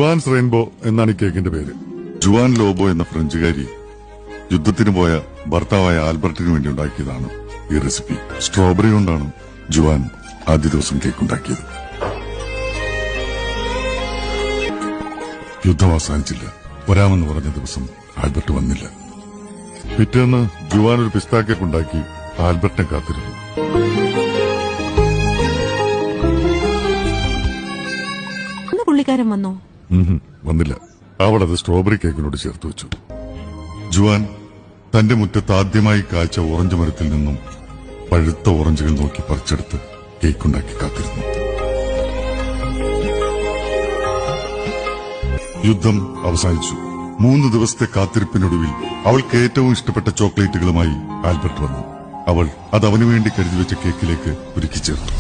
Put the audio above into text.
Juan's rainbow എന്നാണ് ഈ കേക്കിന്റെ പേര്. ജുവാൻ ലോബോ എന്ന ഫ്രഞ്ചുകാരി യുദ്ധത്തിന് പോയ ഭർത്താവായ ആൽബർട്ടിന് വേണ്ടി ഉണ്ടാക്കിയതാണ് ഈ റെസിപ്പി. സ്ട്രോബെറി കൊണ്ടാണ് ജുവാൻ ആദ്യ ദിവസം കേക്ക് ഉണ്ടാക്കിയത്. യുദ്ധം അവസാനിച്ചില്ല. വരാമെന്ന് പറഞ്ഞ ദിവസം ആൽബർട്ട് വന്നില്ല. പിറ്റേന്ന് ജുവാൻ ഒരു പിസ്താ കേക്ക് ഉണ്ടാക്കി ആൽബർട്ടിനെ കാത്തിരുന്നു. പുള്ളിക്കാരൻ വന്നോ? വന്നില്ല. അവളത് സ്ട്രോബെറി കേക്കിനോട് ചേർത്ത് വെച്ചു. ജുവാൻ തന്റെ മുറ്റത്ത് ആദ്യമായി കായ്ച്ച ഓറഞ്ച് മരത്തിൽ നിന്നും പഴുത്ത ഓറഞ്ചുകൾ നോക്കി പറിച്ചെടുത്ത് കേക്കുണ്ടാക്കി കാത്തിരുന്നു. യുദ്ധം അവസാനിച്ചു. 3 ദിവസത്തെ കാത്തിരിപ്പിനൊടുവിൽ അവൾക്ക് ഏറ്റവും ഇഷ്ടപ്പെട്ട ചോക്ലേറ്റുകളുമായി ആൽബർട്ട് വന്നു. അവൾ അത് അവനുവേണ്ടി കരുതി വെച്ച കേക്കിലേക്ക് ഒരുക്കി ചേർത്തു.